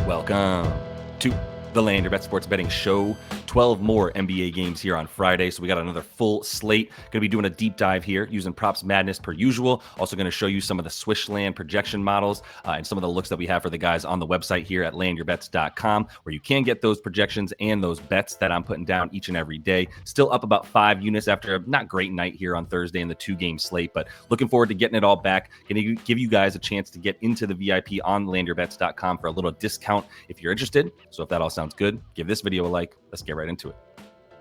Welcome to the Land Your Bet Sports Betting Show. 12 more NBA games here on Friday, so we got another full slate. Going to be doing a deep dive here using Props Madness per usual. Also going to show you some of the Swishland projection models and some of the looks that we have for the guys on the website here at landyourbets.com, where you can get those projections and those bets that I'm putting down each and every day. Still up about 5 units after a not great night here on Thursday in the 2-game slate, but looking forward to getting it all back. Going to give you guys a chance to get into the VIP on landyourbets.com for a little discount if you're interested. So if that all sounds good, give this video a like. Let's get right into it.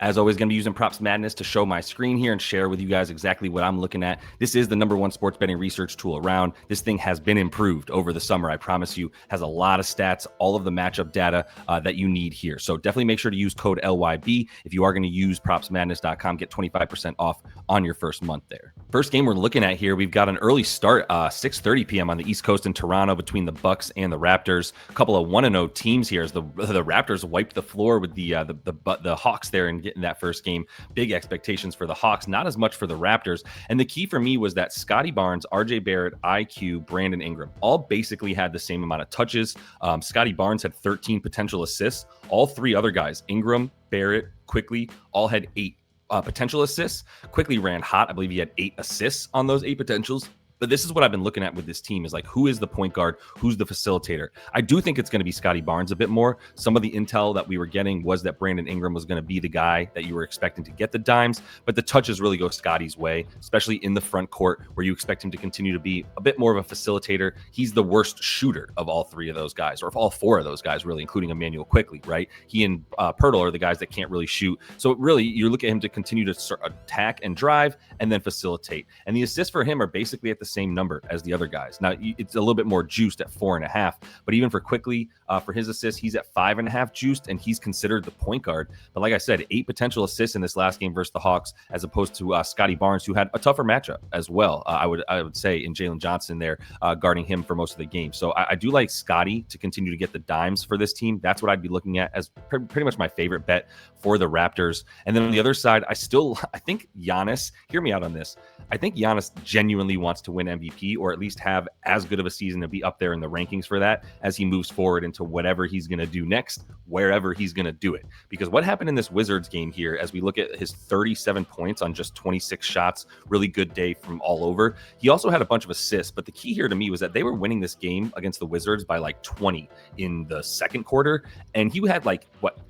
As always, going to be using Props Madness to show my screen here and share with you guys exactly what I'm looking at. This is the #1 sports betting research tool around. This thing has been improved over the summer, I promise you. Has a lot of stats, all of the matchup data that you need here. So definitely make sure to use code LYB. If you are going to use propsmadness.com, get 25% off on your first month there. First game we're looking at here, we've got an early start, 6:30 p.m. on the East Coast in Toronto between the Bucks and the Raptors. A couple of 1-0 teams here as the Raptors wiped the floor with the Hawks there and getting that first game. Big expectations for the Hawks, not as much for the Raptors. And the key for me was that Scotty Barnes, RJ Barrett, IQ, Brandon Ingram all basically had the same amount of touches. Scotty Barnes had 13 potential assists. All 3 other guys, Ingram, Barrett, Quickly, all had 8 potential assists. Quickly ran hot. I believe he had 8 assists on those 8 potentials. But this is what I've been looking at with this team is like, who is the point guard? Who's the facilitator? I do think it's going to be Scotty Barnes a bit more. Some of the intel that we were getting was that Brandon Ingram was going to be the guy that you were expecting to get the dimes, but the touches really go Scotty's way, especially in the front court where you expect him to continue to be a bit more of a facilitator. He's the worst shooter of all 3 of those guys, or of all 4 of those guys, really, including Emmanuel Quickly, right? He and Pirtle are the guys that can't really shoot. So really, you look at him to continue to attack and drive and then facilitate. And the assists for him are basically at the same number as the other guys. Now, it's a little bit more juiced at 4.5, but even for Quickly, for his assists, he's at 5.5 juiced, and he's considered the point guard. But like I said, 8 potential assists in this last game versus the Hawks, as opposed to Scotty Barnes, who had a tougher matchup as well. I would say in Jalen Johnson there, guarding him for most of the game. So I do like Scotty to continue to get the dimes for this team. That's what I'd be looking at as pretty much my favorite bet for the Raptors. And then on the other side, I think Giannis, hear me out on this. I think Giannis genuinely wants to win MVP, or at least have as good of a season to be up there in the rankings for that as he moves forward into whatever he's going to do next, wherever he's going to do it. Because what happened in this Wizards game here, as we look at his 37 points on just 26 shots, really good day from all over. He also had a bunch of assists, but the key here to me was that they were winning this game against the Wizards by like 20 in the second quarter. And he had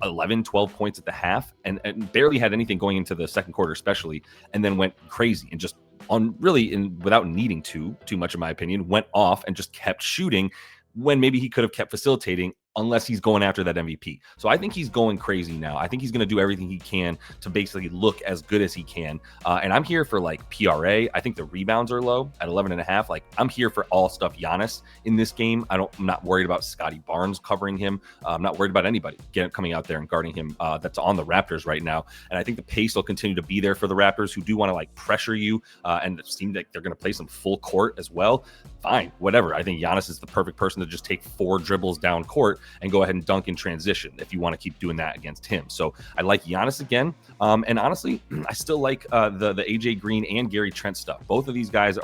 11, 12 points at the half and barely had anything going into the second quarter, especially, and then went crazy and just without needing too much, in my opinion, went off and just kept shooting when maybe he could have kept facilitating, unless he's going after that MVP. So I think he's going crazy now. I think he's going to do everything he can to basically look as good as he can. And I'm here for PRA. I think the rebounds are low at 11.5. I'm here for all stuff Giannis in this game. I'm not worried about Scotty Barnes covering him. I'm not worried about anybody coming out there and guarding him that's on the Raptors right now. And I think the pace will continue to be there for the Raptors, who do want to pressure you and it seems like they're going to play some full court as well. Fine, whatever. I think Giannis is the perfect person to just take 4 dribbles down court and go ahead and dunk in transition if you want to keep doing that against him. So I like Giannis again. And honestly, I still like the AJ Green and Gary Trent stuff. Both of these guys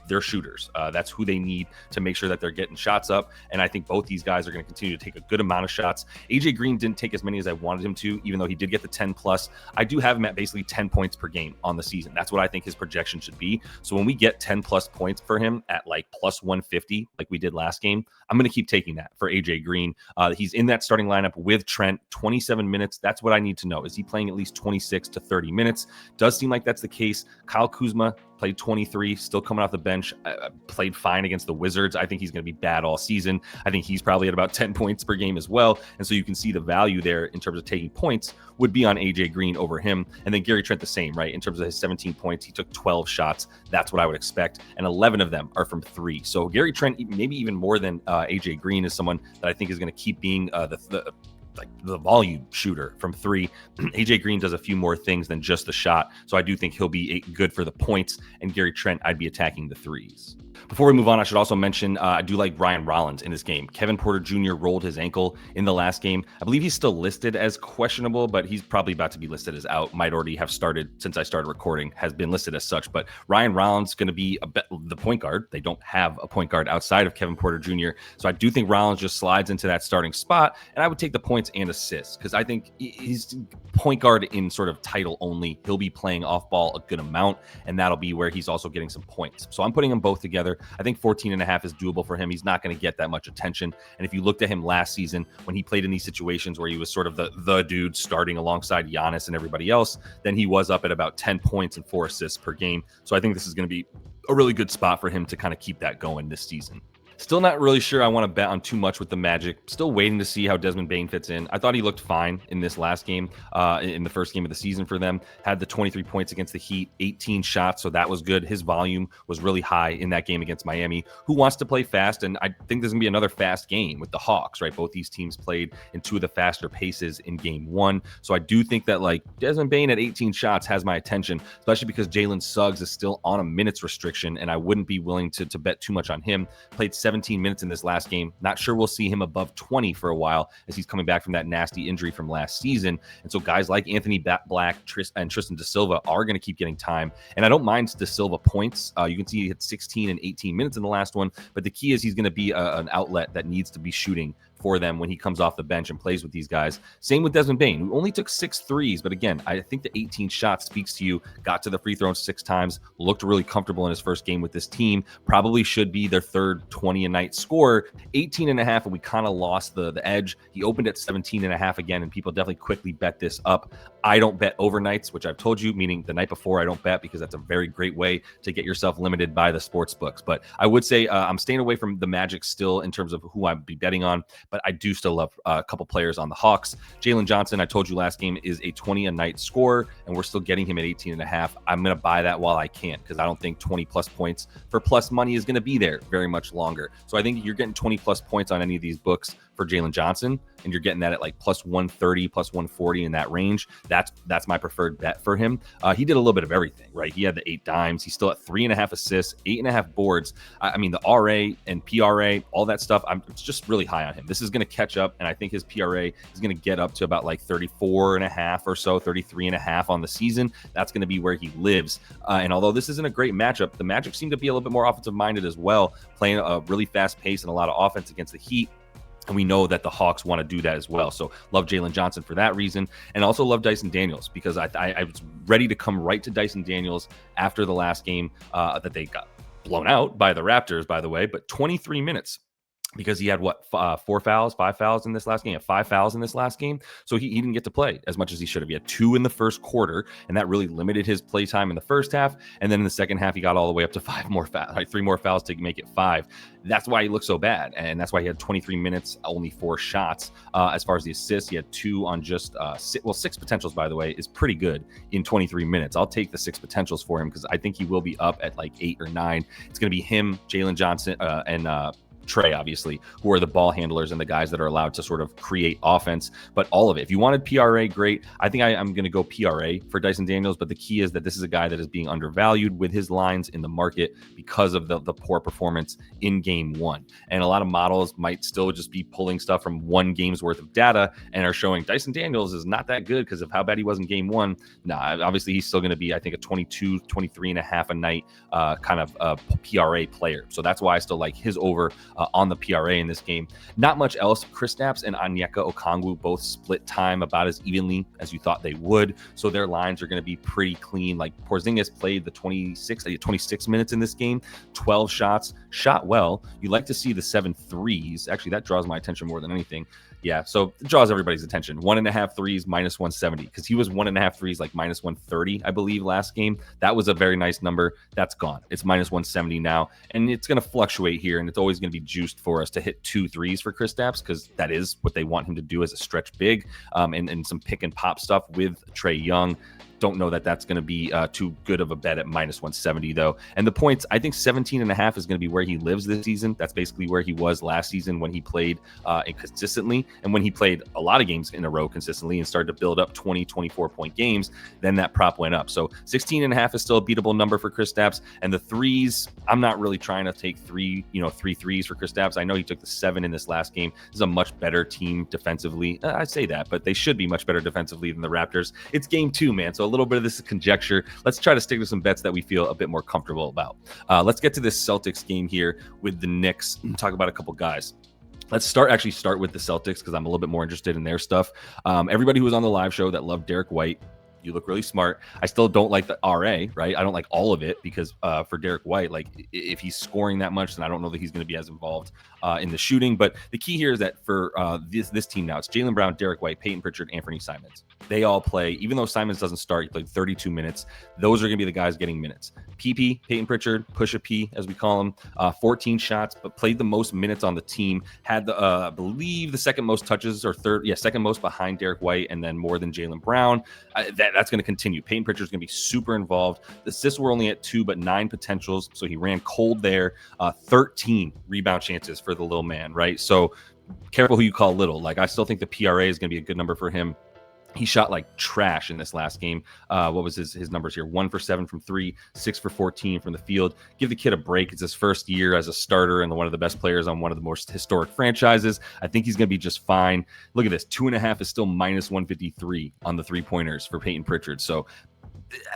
they're shooters. That's who they need to make sure that they're getting shots up. And I think both these guys are going to continue to take a good amount of shots. AJ Green didn't take as many as I wanted him to, even though he did get the 10 plus. I do have him at basically 10 points per game on the season. That's what I think his projection should be. So when we get 10 plus points for him at plus 150, like we did last game, I'm going to keep taking that for AJ Green. He's in that starting lineup with Trent, 27 minutes. That's what I need to know. Is he playing at least 26 to 30 minutes? Does seem like that's the case. Kyle Kuzma played 23, still coming off the bench, played fine against the Wizards. I think he's going to be bad all season. I think he's probably at about 10 points per game as well. And so you can see the value there in terms of taking points would be on AJ Green over him. And then Gary Trent the same, right? In terms of his 17 points, he took 12 shots. That's what I would expect. And 11 of them are from 3. So Gary Trent, maybe even more than AJ Green, is someone that I think is going to keep being the volume shooter from 3. AJ Green does a few more things than just the shot. So I do think he'll be good for the points, and Gary Trent, I'd be attacking the 3s. Before we move on, I should also mention I do like Ryan Rollins in this game. Kevin Porter Jr. rolled his ankle in the last game. I believe he's still listed as questionable, but he's probably about to be listed as out. Might already have started since I started recording, has been listed as such. But Ryan Rollins going to be the point guard. They don't have a point guard outside of Kevin Porter Jr. So I do think Rollins just slides into that starting spot, and I would take the points and assists because I think he's point guard in sort of title only. He'll be playing off ball a good amount, and that'll be where he's also getting some points. So I'm putting them both together. I think 14.5 is doable for him. He's not going to get that much attention. And if you looked at him last season when he played in these situations where he was sort of the dude starting alongside Giannis and everybody else, then he was up at about 10 points and 4 assists per game. So I think this is going to be a really good spot for him to kind of keep that going this season. Still not really sure I want to bet on too much with the Magic. Still waiting to see how Desmond Bane fits in. I thought he looked fine in this last game, in the first game of the season for them. Had the 23 points against the Heat, 18 shots, so that was good. His volume was really high in that game against Miami, who wants to play fast, and I think there's going to be another fast game with the Hawks, right? Both these teams played in two of the faster paces in game one, so I do think that like Desmond Bane at 18 shots has my attention, especially because Jalen Suggs is still on a minutes restriction, and I wouldn't be willing to bet too much on him. Played 17 minutes in this last game. Not sure we'll see him above 20 for a while as he's coming back from that nasty injury from last season. And so guys like Anthony Black and Tristan Da Silva are going to keep getting time. And I don't mind Da Silva points. You can see he hit 16 and 18 minutes in the last one. But the key is he's going to be an outlet that needs to be shooting for them when he comes off the bench and plays with these guys. Same with Desmond Bane, who only took 6 threes, but again, I think the 18 shots speaks to you. Got to the free throw 6 times, looked really comfortable in his first game with this team. Probably should be their third 20-a-night scorer. 18.5, and we kind of lost the edge. He opened at 17.5 again, and people definitely quickly bet this up. I don't bet overnights, which I've told you, meaning the night before I don't bet because that's a very great way to get yourself limited by the sports books. But I would say I'm staying away from the Magic still in terms of who I'd be betting on, but I do still love a couple players on the Hawks. Jalen Johnson, I told you last game, is a 20-a-night scorer, and we're still getting him at 18.5. I'm going to buy that while I can because I don't think 20-plus points for plus money is going to be there very much longer. So I think you're getting 20-plus points on any of these books for Jalen Johnson, and you're getting that at like plus 130, plus 140 in that range. That's my preferred bet for him. He did a little bit of everything, right? He had the 8 dimes. He's still at 3.5 assists, 8.5 boards. I mean, the RA and PRA, all that stuff, it's just really high on him. This is going to catch up, and I think his PRA is going to get up to about like 34.5 or so, 33.5 on the season. That's going to be where he lives. And although this isn't a great matchup, the Magic seem to be a little bit more offensive-minded as well, playing a really fast pace and a lot of offense against the Heat. And we know that the Hawks want to do that as well. So love Jalen Johnson for that reason. And also love Dyson Daniels because I was ready to come right to Dyson Daniels after the last game that they got blown out by the Raptors, by the way. But 23 minutes. Because he had 5 fouls in this last game. 5 fouls in this last game. So he didn't get to play as much as he should have. He had 2 in the first quarter, and that really limited his play time in the first half. And then in the second half, he got all the way up to 5 more fouls, like 3 more fouls to make it 5. That's why he looked so bad. And that's why he had 23 minutes, only 4 shots. As far as the assists, he had 2 on just 6 potentials, by the way, is pretty good in 23 minutes. I'll take the 6 potentials for him because I think he will be up at like 8 or 9. It's going to be him, Jalen Johnson, and Trey, obviously, who are the ball handlers and the guys that are allowed to sort of create offense, but all of it. If you wanted PRA, great. I think I'm going to go PRA for Dyson Daniels, but the key is that this is a guy that is being undervalued with his lines in the market because of the poor performance in game one. And a lot of models might still just be pulling stuff from one game's worth of data and are showing Dyson Daniels is not that good because of how bad he was in game one. Nah, obviously he's still going to be, I think, a 22, 23 and a half a night kind of PRA player. So that's why I still like his over on the PRA in this game. Not much else. Kristaps and Onyeka Okongwu both split time about as evenly as you thought they would. So their lines are going to be pretty clean. Like Porzingis played the 26 minutes in this game, 12 shots, shot well. You like to see the 7 threes. Actually, that draws my attention more than anything. Yeah, so it draws everybody's attention. 1.5 threes, minus 170, because he was 1.5 threes, like minus 130, I believe, last game. That was a very nice number. That's gone. It's minus 170 now, and it's going to fluctuate here, and it's always going to be juiced for us to hit 2 threes for Kristaps, because that is what they want him to do as a stretch big, and some pick and pop stuff with Trae Young. Don't know that that's going to be too good of a bet at minus 170 though. And the points, I think 17.5 is going to be where he lives this season. That's basically where he was last season when he played consistently, and when he played a lot of games in a row consistently and started to build up 20, 24 point games, then that prop went up. So 16.5 is still a beatable number for Kristaps. And the threes, I'm not really trying to take three threes for Kristaps. I know he took the 7 in this last game. This is a much better team defensively. I say that, but they should be much better defensively than the Raptors. It's game 2, man. So a little bit of this is conjecture. Let's try to stick to some bets that we feel a bit more comfortable about. Let's get to this Celtics game here with the Knicks and talk about a couple guys. Let's start with the Celtics because I'm a little bit more interested in their stuff. Everybody who was on the live show that loved Derek White, you look really smart. I still don't like the RA, right? I don't like all of it because for Derek White, like if he's scoring that much, then I don't know that he's going to be as involved in the shooting. But the key here is that for this team now, it's Jaylen Brown, Derek White, Peyton Pritchard, Anthony Simons. They all play, even though Simons doesn't start, he played 32 minutes. Those are going to be the guys getting minutes. PP, Peyton Pritchard, push a P, as we call him, 14 shots, but played the most minutes on the team. Had the, I believe, the second most touches or second most behind Derek White, and then more than Jaylen Brown. That's going to continue. Peyton Pritchard's going to be super involved. The assists were only at 2, but 9 potentials, so he ran cold there. 13 rebound chances for the little man, right? So careful who you call little. Like, I still think the PRA is going to be a good number for him. He shot like trash in this last game. What was his numbers here? 1 for 7 from 3, 6 for 14 from the field. Give the kid a break. It's his first year as a starter and one of the best players on one of the most historic franchises. I think he's going to be just fine. Look at this. 2.5 is still minus 153 on the 3-pointers for Peyton Pritchard. So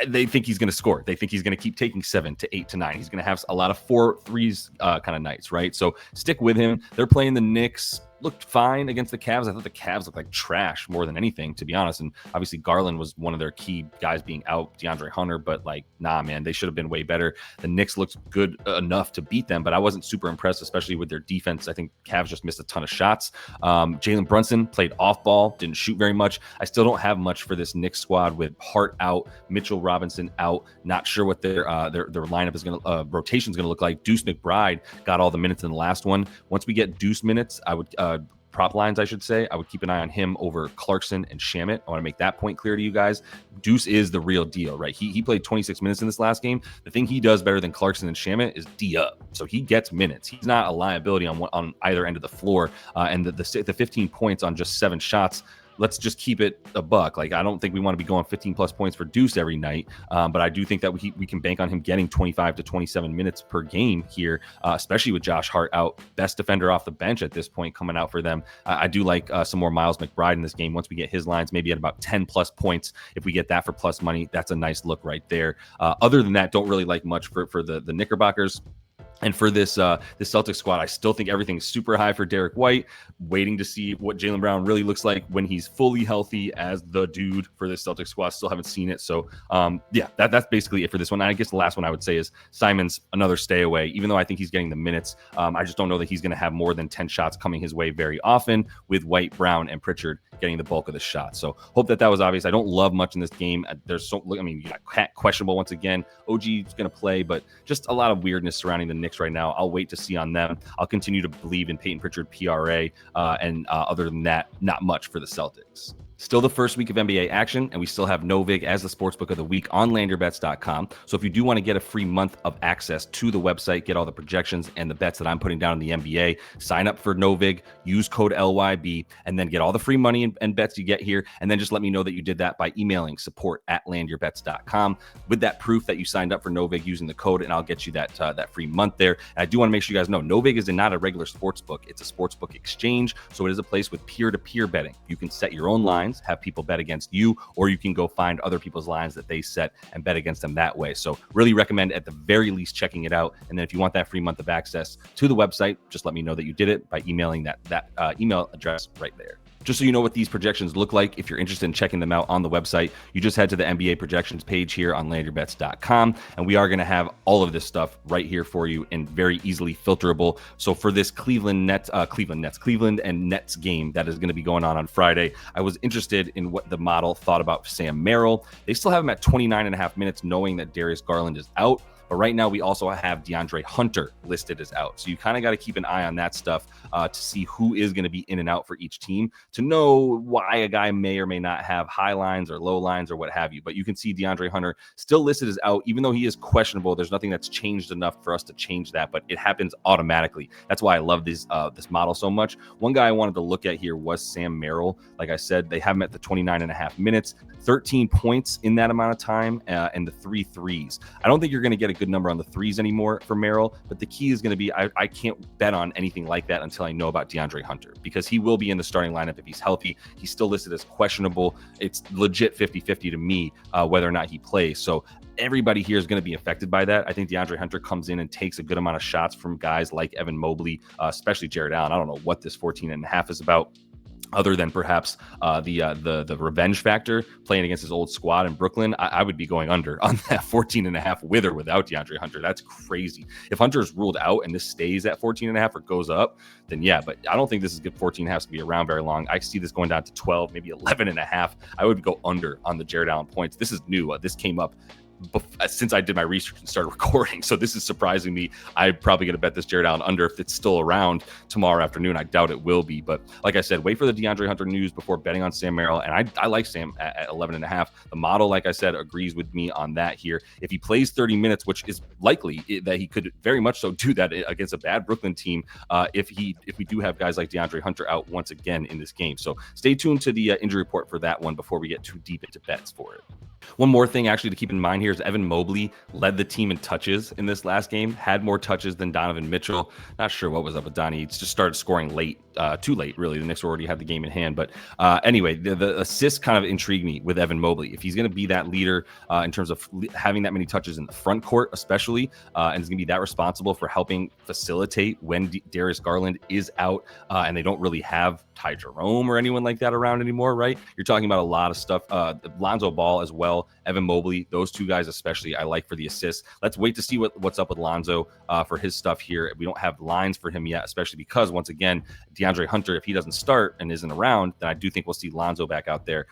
they think he's going to score. They think he's going to keep taking 7 to 8 to 9. He's going to have a lot of 4 threes kind of nights, right? So stick with him. They're playing the Knicks. Looked fine against the Cavs. I thought the Cavs looked like trash more than anything, to be honest. And obviously Garland was one of their key guys being out, DeAndre Hunter, but like, nah, man, they should have been way better. The Knicks looked good enough to beat them, but I wasn't super impressed, especially with their defense. I think Cavs just missed a ton of shots. Jalen Brunson played off ball, didn't shoot very much. I still don't have much for this Knicks squad with Hart out, Mitchell Robinson out. Not sure what their lineup is going to, rotation is going to look like. Deuce McBride got all the minutes in the last one. Once we get Deuce minutes, I would, prop lines, I should say, I would keep an eye on him over Clarkson and Shamet. I want to make that point clear to you guys. Deuce is the real deal, right? He played 26 minutes in this last game. The thing he does better than Clarkson and Shamet is D up. So he gets minutes. He's not a liability on either end of the floor. And the 15 points on just 7 shots, let's just keep it a buck. Like, I don't think we want to be going 15 plus points for Deuce every night. But I do think that we can bank on him getting 25 to 27 minutes per game here, especially with Josh Hart out, best defender off the bench at this point coming out for them. I do like some more Miles McBride in this game. Once we get his lines, maybe at about 10 plus points, if we get that for plus money, that's a nice look right there. Other than that, don't really like much for the Knickerbockers. And for this Celtics squad, I still think everything's super high for Derek White. Waiting to see what Jaylen Brown really looks like when he's fully healthy as the dude for this Celtics squad. Still haven't seen it. So, yeah, that's basically it for this one. And I guess the last one I would say is Simons, another stay away. Even though I think he's getting the minutes, I just don't know that he's going to have more than 10 shots coming his way very often, with White, Brown, and Pritchard getting the bulk of the shots. So hope that was obvious. I don't love much in this game. You got Cat questionable once again. OG is going to play, but just a lot of weirdness surrounding the Knicks right now. I'll wait to see on them. I'll continue to believe in Peyton Pritchard, PRA, and other than that, not much for the Celtics. Still the first week of NBA action, and we still have Novig as the sportsbook of the week on LandYourBets.com. So if you do want to get a free month of access to the website, get all the projections and the bets that I'm putting down in the NBA, sign up for Novig, use code LYB, and then get all the free money and bets you get here. And then just let me know that you did that by emailing support@LandYourBets.com with that proof that you signed up for Novig using the code, and I'll get you that free month there. And I do want to make sure you guys know Novig is not a regular sportsbook. It's a sportsbook exchange, so it is a place with peer-to-peer betting. You can set your own lines, have people bet against you, or you can go find other people's lines that they set and bet against them that way. So really recommend at the very least checking it out. And then if you want that free month of access to the website, just let me know that you did it by emailing that email address right there. Just so you know what these projections look like, if you're interested in checking them out on the website, you just head to the NBA projections page here on LandYourBets.com, and we are going to have all of this stuff right here for you and very easily filterable. So for this Cleveland and Nets game that is going to be going on Friday, I was interested in what the model thought about Sam Merrill. They still have him at 29.5 minutes, knowing that Darius Garland is out. But right now, we also have DeAndre Hunter listed as out. So you kind of got to keep an eye on that stuff to see who is going to be in and out for each team to know why a guy may or may not have high lines or low lines or what have you. But you can see DeAndre Hunter still listed as out, even though he is questionable. There's nothing that's changed enough for us to change that, but it happens automatically. That's why I love this model so much. One guy I wanted to look at here was Sam Merrill. Like I said, they have him at the 29.5 minutes, 13 points in that amount of time, and the 3 threes. I don't think you're going to get a good number on the threes anymore for Merrill, but the key is going to be I can't bet on anything like that until I know about DeAndre Hunter, because he will be in the starting lineup if he's healthy. He's still listed as questionable. It's legit 50-50 to me whether or not he plays. So everybody here is going to be affected by that. I think DeAndre Hunter comes in and takes a good amount of shots from guys like Evan Mobley, especially Jared Allen. I don't know what this 14.5 is about, other than perhaps the revenge factor playing against his old squad in Brooklyn. I would be going under on that 14.5 with or without DeAndre Hunter. That's crazy. If Hunter is ruled out and this stays at 14.5 or goes up, then yeah, but I don't think this is good. 14.5 to be around very long. I see this going down to 12, maybe 11.5. I would go under on the Jared Allen points. This is new. This came up since I did my research and started recording. So this is surprising me. I'm probably going to bet this Jared Allen under if it's still around tomorrow afternoon. I doubt it will be. But like I said, wait for the DeAndre Hunter news before betting on Sam Merrill. And I like Sam at 11.5. The model, like I said, agrees with me on that here. If he plays 30 minutes, which is likely that he could very much so do that against a bad Brooklyn team, if we do have guys like DeAndre Hunter out once again in this game. So stay tuned to the injury report for that one before we get too deep into bets for it. One more thing actually to keep in mind here is Evan Mobley led the team in touches in this last game, had more touches than Donovan Mitchell. Not sure what was up with Donnie. He just started scoring late, too late, really. The Knicks already had the game in hand. But anyway, the assists kind of intrigue me with Evan Mobley. If he's going to be that leader in terms of having that many touches in the front court, especially, and is going to be that responsible for helping facilitate when Darius Garland is out and they don't really have Ty Jerome or anyone like that around anymore, right? You're talking about a lot of stuff. Lonzo Ball as well, Evan Mobley, those two guys especially I like for the assists. Let's wait to see what's up with Lonzo for his stuff here. We don't have lines for him yet, especially because, once again, DeAndre Hunter, if he doesn't start and isn't around, then I do think we'll see Lonzo back out there,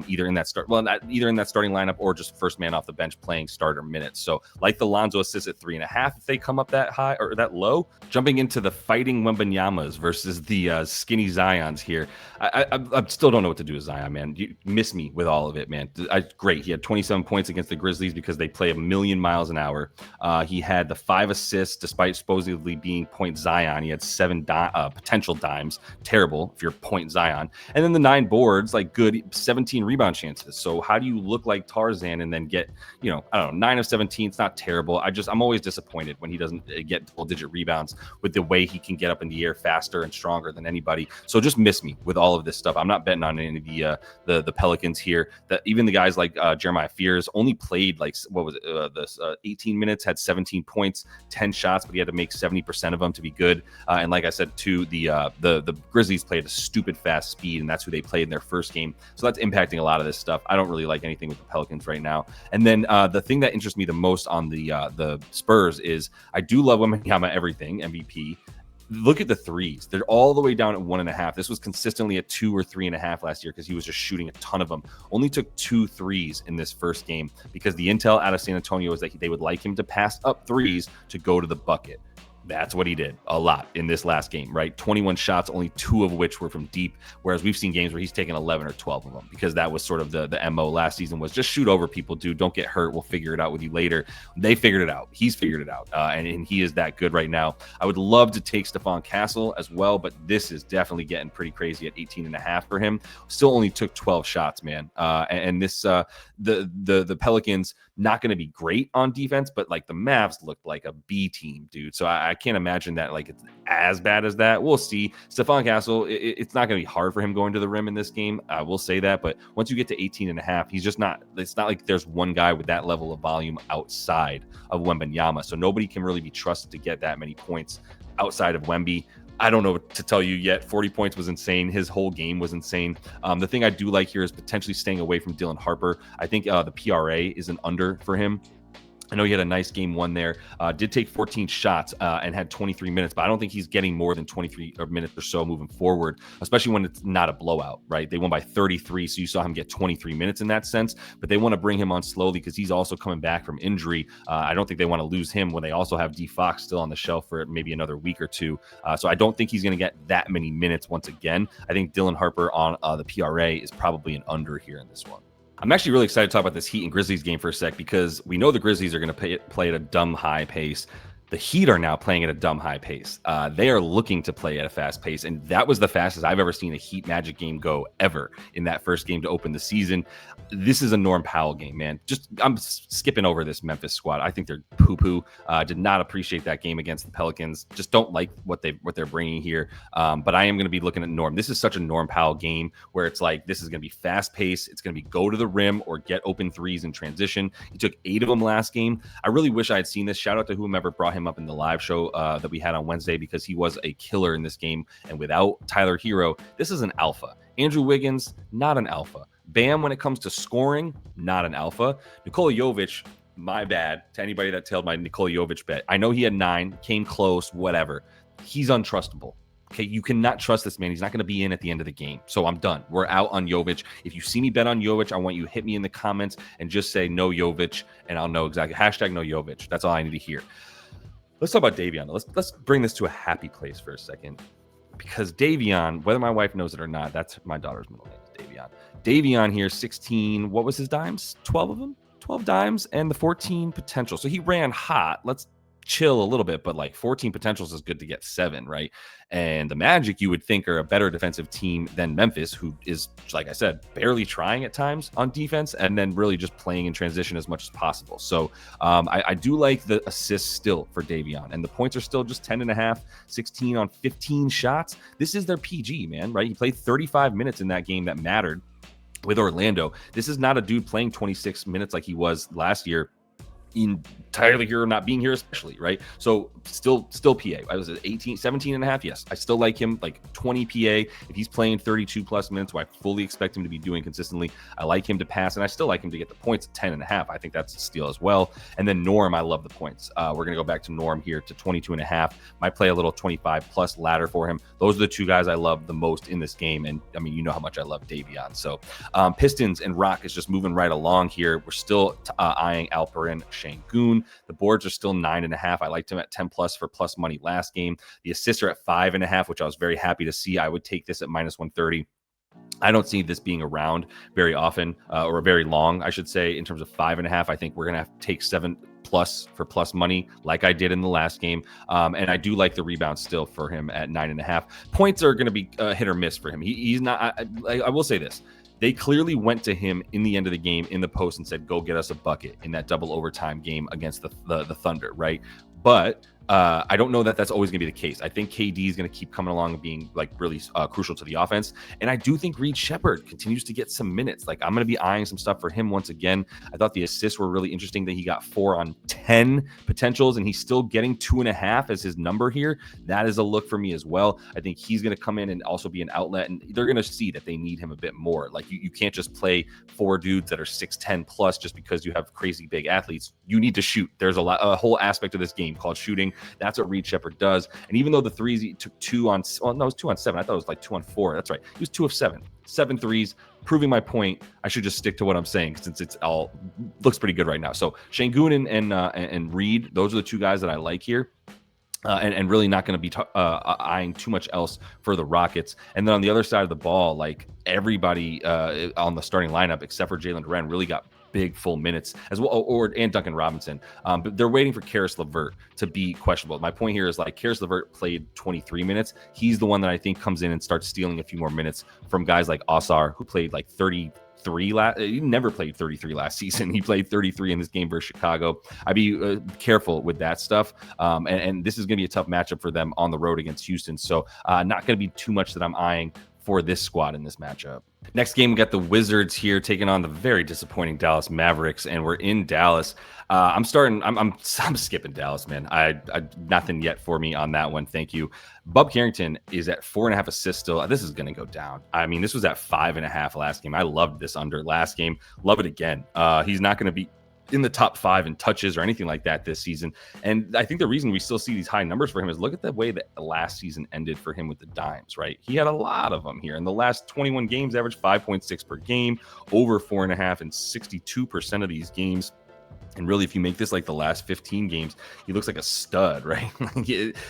either in that starting lineup or just first man off the bench playing starter minutes. So like the Lonzo assists at 3.5 if they come up that high or that low. Jumping into the fighting Wembanyamas versus the skinny Zions here. I still don't know what to do with Zion, man. You miss me with all of it, man. Great. He had 27 points against the Grizzlies because they play a million miles an hour. He had the 5 assists despite supposedly being point Zion. He had 7 potential dimes. Terrible if you're point Zion. And then the 9 boards, like good 17 rebound chances. So how do you look like Tarzan and then get, I don't know, 9 of 17? It's not terrible. I'm always disappointed when he doesn't get double-digit rebounds with the way he can get up in the air faster and stronger than anybody. So just miss me with all of this stuff. I'm not betting on any of the Pelicans here. That even the guys like Jeremiah Fears only played 18 minutes, had 17 points, 10 shots, but he had to make 70% of them to be good. And like I said, too, the Grizzlies played a stupid fast speed, and that's who they played in their first game. So that's impacting a lot of this stuff. I don't really like anything with the Pelicans right now. And then the thing that interests me the most on the Spurs is I do love Wembanyama everything, MVP. Look at the threes. They're all the way down at 1.5. This was consistently at 2 or 3.5 last year because he was just shooting a ton of them. Only took 2 threes in this first game because the intel out of San Antonio is that they would like him to pass up threes to go to the bucket. That's what he did a lot in this last game, right? 21 shots, only 2 of which were from deep, whereas we've seen games where he's taken 11 or 12 of them because that was sort of the MO last season was just shoot over people, dude. Don't get hurt. We'll figure it out with you later. They figured it out. He's figured it out, and he is that good right now. I would love to take Stephon Castle as well, but this is definitely getting pretty crazy at 18.5 for him. Still only took 12 shots, man. And this the Pelicans not going to be great on defense, but like the Mavs looked like a B team, dude. So I can't imagine that like it's as bad as that. We'll see. Stephon Castle, it's not going to be hard for him going to the rim in this game. I will say that, but once you get to 18.5, he's just not, it's not like there's one guy with that level of volume outside of Wembanyama. So nobody can really be trusted to get that many points outside of Wemby. I don't know what to tell you yet. 40 points was insane. His whole game was insane. The thing I do like here is potentially staying away from Dylan Harper. I think the PRA is an under for him. I know he had a nice game one there, did take 14 shots and had 23 minutes, but I don't think he's getting more than 23 minutes or so moving forward, especially when it's not a blowout, right? They won by 33, so you saw him get 23 minutes in that sense, but they want to bring him on slowly because he's also coming back from injury. I don't think they want to lose him when they also have D Fox still on the shelf for maybe another week or two. So I don't think he's going to get that many minutes once again. I think Dylan Harper on the PRA is probably an under here in this one. I'm actually really excited to talk about this Heat and Grizzlies game for a sec because we know the Grizzlies are going to play at a dumb high pace. The Heat are now playing at a dumb high pace. They are looking to play at a fast pace, and that was the fastest I've ever seen a Heat Magic game go ever in that first game to open the season. This is a Norm Powell game, man. I'm skipping over this Memphis squad. I think they're poo-poo. Did not appreciate that game against the Pelicans. Just don't like what they're bringing here. But I am going to be looking at Norm. This is such a Norm Powell game where it's like this is going to be fast pace. It's going to be go to the rim or get open threes in transition. He took 8 of them last game. I really wish I had seen this. Shout out to whomever brought him up in the live show that we had on Wednesday because he was a killer in this game. And without Tyler Hero, this is an alpha. Andrew Wiggins, not an alpha. Bam, when it comes to scoring, not an alpha. Nikola Jovic, my bad to anybody that tailed my Nikola Jovic bet. I know he had 9, came close, whatever. He's untrustable. Okay, you cannot trust this man. He's not going to be in at the end of the game. So I'm done. We're out on Jovic. If you see me bet on Jovic, I want you to hit me in the comments and just say no Jovic, and I'll know exactly. Hashtag no Jovic. That's all I need to hear. Let's talk about Davion. Let's bring this to a happy place for a second. Because Davion, whether my wife knows it or not, that's my daughter's middle name is Davion. Davion here, 16, what was his dimes? 12 of them? 12 dimes and the 14 potential. So he ran hot. Let's chill a little bit, but like 14 potentials is good to get 7, right? And the Magic, you would think, are a better defensive team than Memphis, who is, like I said, barely trying at times on defense and then really just playing in transition as much as possible. So I do like the assists still for Davion, and the points are still just 10.5, 16 on 15 shots. This is their PG, man, right? He played 35 minutes in that game that mattered with Orlando. This is not a dude playing 26 minutes like he was last year. Entirely here or not being here, especially, right? So still PA. I was at 17.5. Yes, I still like him like 20 PA. If he's playing 32 plus minutes, what I fully expect him to be doing consistently, I like him to pass, and I still like him to get the points at 10.5. I think that's a steal as well. And then Norm, I love the points. We're gonna go back to Norm here to 22.5. Might play a little 25 plus ladder for him. Those are the two guys I love the most in this game, and I mean, you know how much I love Davion. So Pistons and Rock is just moving right along here. We're still eyeing Alperen Şengün. The boards are still 9.5. I liked him at 10 plus for plus money last game. The assists are at 5.5, which I was very happy to see. I would take this at minus 130. I don't see this being around very often or very long, I should say, in terms of 5.5. I think we're going to have to take 7 plus for plus money like I did in the last game. And I do like the rebound still for him at 9.5. Points are going to be hit or miss for him. He's not, I will say this. They clearly went to him in the end of the game in the post and said, go get us a bucket in that double overtime game against the Thunder, right? But I don't know that that's always going to be the case. I think KD is going to keep coming along and being like really crucial to the offense. And I do think Reed Shepherd continues to get some minutes. Like I'm going to be eyeing some stuff for him once again. I thought the assists were really interesting that he got 4 on 10 potentials and he's still getting 2.5 as his number here. That is a look for me as well. I think he's going to come in and also be an outlet, and they're going to see that they need him a bit more. Like you can't just play 4 dudes that are 6'10 plus just because you have crazy big athletes. You need to shoot. There's a whole aspect of this game called shooting. That's what Reed Shepherd does. And even though the threes, he took 2 on, well, no, it was 2 on 7. I thought it was like 2 on 4. That's right. He was 2 of 7. 7 threes, proving my point. I should just stick to what I'm saying since it's all looks pretty good right now. So Şengün and Reed, those are the 2 guys that I like here. And really not going to be eyeing too much else for the Rockets. And then on the other side of the ball, like everybody on the starting lineup except for Jalen Duren really got big full minutes as well, and Duncan Robinson. But they're waiting for Karis LeVert to be questionable. My point here is like Karis LeVert played 23 minutes. He's the one that I think comes in and starts stealing a few more minutes from guys like Osar, who played like 33 he never played 33 last season. He played 33 in this game versus Chicago. I'd be careful with that stuff. And this is going to be a tough matchup for them on the road against Houston. So not going to be too much that I'm eyeing for this squad in this matchup. Next game, we got the Wizards here taking on the very disappointing Dallas Mavericks, and we're in Dallas. I'm skipping Dallas, man. I nothing yet for me on that one. Thank you. Bub Carrington is at 4.5 assists still. This is going to go down. I mean, this was at 5.5 last game. I loved this under last game. Love it again. He's not going to be in the top 5 in touches or anything like that this season. And I think the reason we still see these high numbers for him is look at the way that last season ended for him with the Dimes, right? He had a lot of them here. In the last 21 games, averaged 5.6 per game, over 4.5 in 62% of these games. And really, if you make this like the last 15 games, he looks like a stud, right?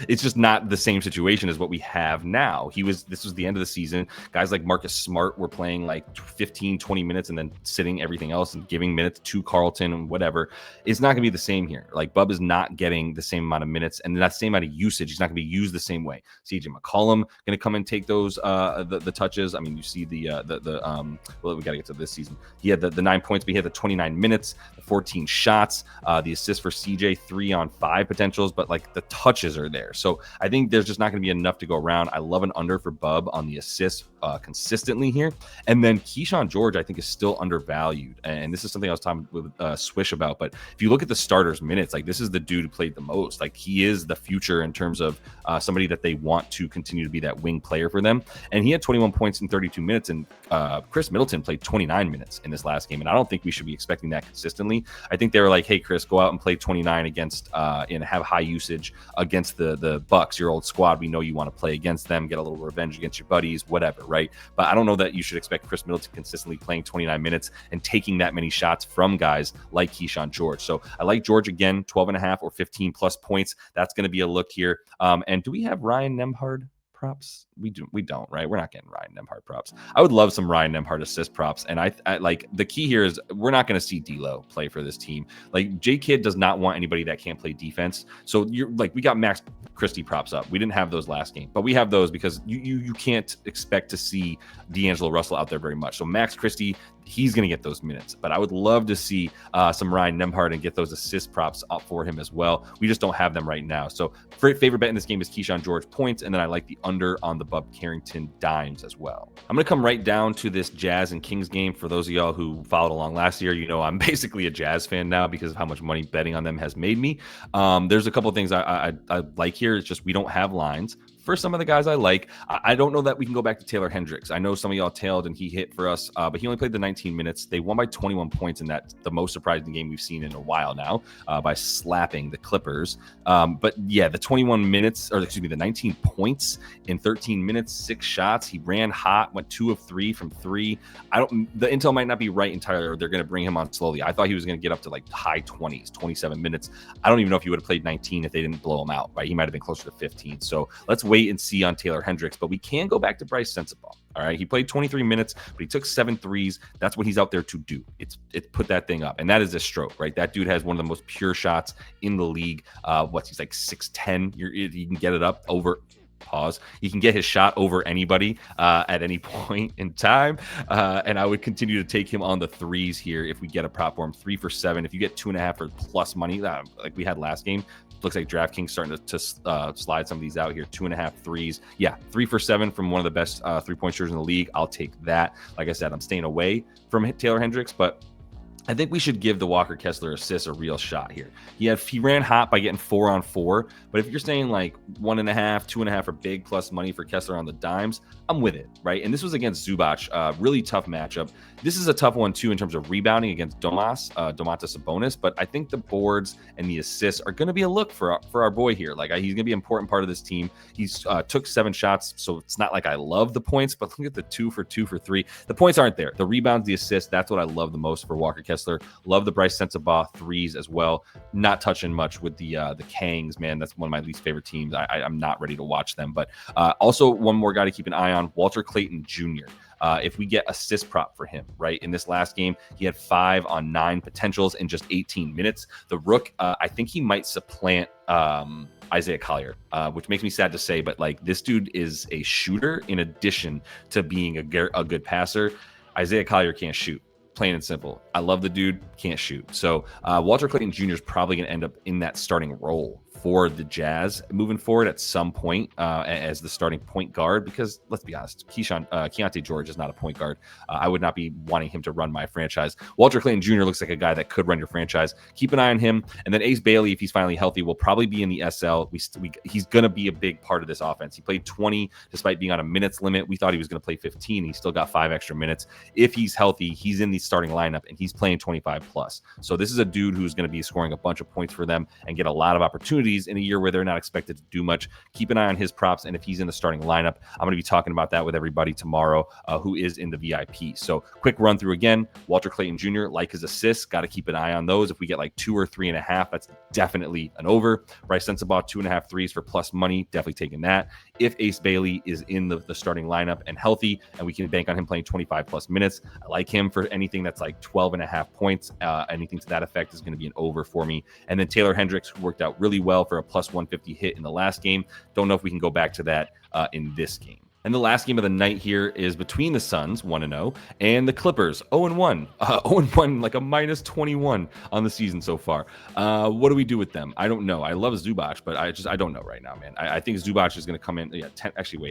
It's just not the same situation as what we have now. This was the end of the season. Guys like Marcus Smart were playing like 15, 20 minutes and then sitting everything else and giving minutes to Carlton and whatever. It's not going to be the same here. Like Bub is not getting the same amount of minutes and that same amount of usage. He's not going to be used the same way. CJ McCollum going to come and take those the touches. I mean, you see well, we got to get to this season. He had the 9 points, but he had the 29 minutes, the 14 shots. The assist for CJ, 3 on 5 potentials, but like the touches are there. So I think there's just not going to be enough to go around. I love an under for Bub on the assists consistently here. And then Keyshawn George, I think, is still undervalued. And this is something I was talking with Swish about. But if you look at the starters' minutes, like this is the dude who played the most. Like he is the future in terms of somebody that they want to continue to be that wing player for them. And he had 21 points in 32 minutes. And Chris Middleton played 29 minutes in this last game. And I don't think we should be expecting that consistently. I think they were like, hey, Chris, go out and play 29 against and have high usage against the Bucks, your old squad. We know you want to play against them, get a little revenge against your buddies, whatever, right? But I don't know that you should expect Chris Middleton consistently playing 29 minutes and taking that many shots from guys like Keyshawn George. So I like George again, 12.5 or 15 plus points. That's going to be a look here. And do we have Ryan Nembhard props? We don't, right? We're not getting Ryan Nembhard props. I would love some Ryan Nembhard assist props. And I like the key here is we're not going to see D'Lo play for this team. Like J Kidd does not want anybody that can't play defense. So you're like, we got Max Christie props up. We didn't have those last game, but we have those because you can't expect to see D'Angelo Russell out there very much. So Max Christie, he's going to get those minutes, but I would love to see some Ryan Nembhard and get those assist props up for him as well. We just don't have them right now. So favorite bet in this game is Keyshawn George points. And then I like the under on the Bub Carrington dimes as well. I'm going to come right down to this Jazz and Kings game. For those of y'all who followed along last year, you know, I'm basically a Jazz fan now because of how much money betting on them has made me. There's a couple of things I like here. It's just, we don't have lines. For some of the guys I like, I don't know that we can go back to Taylor Hendricks. I know some of y'all tailed and he hit for us, but he only played the 19 minutes. They won by 21 points in that, the most surprising game we've seen in a while now, by slapping the Clippers. But yeah, the 21 minutes, or excuse me, the 19 points in 13 minutes, 6 shots. He ran hot, went 2 of 3 from 3. The intel might not be right entirely, or they're going to bring him on slowly. I thought he was going to get up to like high 20s, 27 minutes. I don't even know if he would have played 19 if they didn't blow him out, right? He might have been closer to 15. So let's wait and see on Taylor Hendricks, but we can go back to Bryce Sensabaugh. All right, he played 23 minutes, but he took 7 threes. That's what he's out there to do. It's put that thing up, and that is a stroke, right? That dude has one of the most pure shots in the league. He's like 6'10". You can get it up over. Pause. He can get his shot over anybody at any point in time, and I would continue to take him on the threes here if we get a prop for him. 3 for 7. If you get 2.5 or plus money, like we had last game. Looks like DraftKings starting to slide some of these out here. 2.5 threes. Yeah, 3 for 7 from one of the best 3-point shooters in the league. I'll take that. Like I said, I'm staying away from Taylor Hendricks, but I think we should give the Walker Kessler assist a real shot here. He ran hot by getting 4 on 4, but if you're saying like 1.5, 2.5 are big plus money for Kessler on the dimes, I'm with it, right? And this was against Zubac, really tough matchup. This is a tough one too in terms of rebounding against Domantas Sabonis, but I think the boards and the assists are going to be a look for our boy here. Like he's going to be an important part of this team. He's took 7 shots, so it's not like I love the points, but look at the 2 for 2 for 3. The points aren't there. The rebounds, the assists, that's what I love the most for Walker Kessler. Love the Bryce Sensabaugh threes as well. Not touching much with the Kangs, man. That's one of my least favorite teams. I'm not ready to watch them. But also one more guy to keep an eye on, Walter Clayton Jr. If we get assist prop for him, right? In this last game, he had 5 on 9 potentials in just 18 minutes. The Rook, I think he might supplant Isaiah Collier, which makes me sad to say, but like this dude is a shooter in addition to being a good passer. Isaiah Collier can't shoot. Plain and simple. I love the dude, can't shoot. So Walter Clayton Jr. is probably going to end up in that starting role for the Jazz moving forward at some point as the starting point guard, because let's be honest, Keontae George is not a point guard. I would not be wanting him to run my franchise. Walter Clayton Jr. looks like a guy that could run your franchise. Keep an eye on him. And then Ace Bailey, if he's finally healthy, will probably be in the SL. He's going to be a big part of this offense. He played 20 despite being on a minutes limit. We thought he was going to play 15. He still got 5 extra minutes. If he's healthy, he's in the starting lineup and he's playing 25 plus. So this is a dude who's going to be scoring a bunch of points for them and get a lot of opportunities in a year where they're not expected to do much. Keep an eye on his props, and if he's in the starting lineup, I'm going to be talking about that with everybody tomorrow who is in the VIP. So quick run through again. Walter Clayton Jr., like his assists, got to keep an eye on those. If we get like 2 or 3.5, that's definitely an over. Bryce Sensabaugh, 2.5 threes for plus money, definitely taking that. If Ace Bailey is in the starting lineup and healthy, and we can bank on him playing 25 plus minutes, I like him for anything that's like 12.5 points. Anything to that effect is going to be an over for me. And then Taylor Hendricks, who worked out really well for a plus 150 hit in the last game. Don't know if we can go back to that in this game. And the last game of the night here is between the Suns, 1-0, and the Clippers, 0-1. 0-1, like a minus 21 on the season so far. What do we do with them? I don't know. I love Zubac, but I don't know right now, man. I think Zubac is going to come in. Yeah,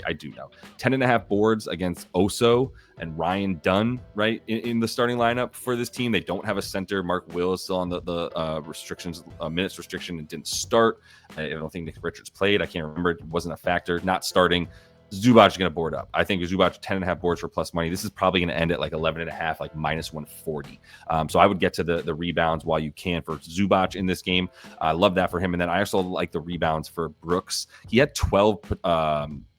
I do know. 10.5 boards against Oso and Ryan Dunn, right, in the starting lineup for this team. They don't have a center. Mark Will is still on the restrictions, minutes restriction, and didn't start. I don't think Nick Richards played. I can't remember. It wasn't a factor. Not starting. Zubac is going to board up. I think Zubac 10.5 boards for plus money. This is probably going to end at like 11.5, like minus 140. So I would get to the rebounds while you can for Zubac in this game. I love that for him. And then I also like the rebounds for Brooks. He had 12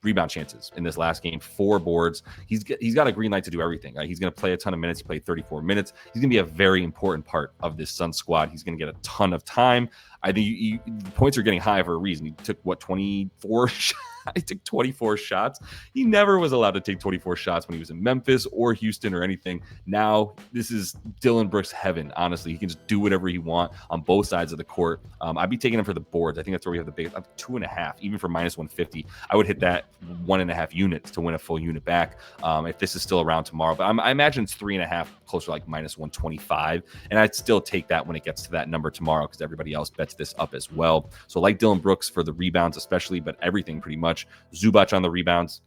rebound chances in this last game, 4 boards. He's got a green light to do everything. Right? He's going to play a ton of minutes. He played 34 minutes. He's going to be a very important part of this Suns squad. He's going to get a ton of time. I think the points are getting high for a reason. He took 24 shots. He took 24 shots. He never was allowed to take 24 shots when he was in Memphis or Houston or anything. Now, this is Dillon Brooks heaven, honestly. He can just do whatever he wants on both sides of the court. I'd be taking him for the boards. I think that's where we have the biggest, 2.5, even for minus 150. I would hit that 1.5 units to win a full unit back if this is still around tomorrow. But I imagine it's 3.5, closer to like minus 125. And I'd still take that when it gets to that number tomorrow because everybody else bets this up as well. So like Dillon Brooks for the rebounds especially, but everything pretty much. Zubac on the rebounds.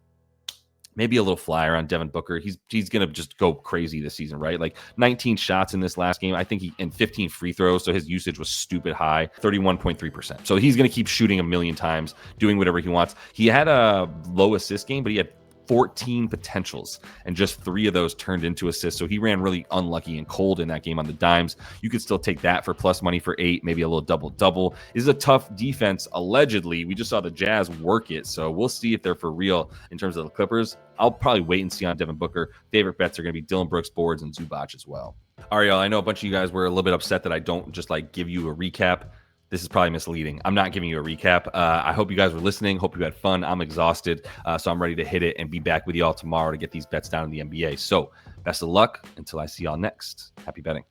Maybe a little flyer on Devin Booker. He's going to just go crazy this season, right? Like 19 shots in this last game. I think and 15 free throws. So his usage was stupid high, 31.3%. So he's going to keep shooting a million times, doing whatever he wants. He had a low assist game, but he had 14 potentials, and just 3 of those turned into assists. So he ran really unlucky and cold in that game on the dimes. You could still take that for plus money for 8, maybe a little double-double. This is a tough defense, allegedly. We just saw the Jazz work it, so we'll see if they're for real in terms of the Clippers. I'll probably wait and see on Devin Booker. Favorite bets are going to be Dillon Brooks, boards, and Zubac as well. All right, y'all. I know a bunch of you guys were a little bit upset that I don't just like give you a recap. This is probably misleading. I'm not giving you a recap. I hope you guys were listening. Hope you had fun. I'm exhausted, so I'm ready to hit it and be back with y'all tomorrow to get these bets down in the NBA. So best of luck until I see y'all next. Happy betting.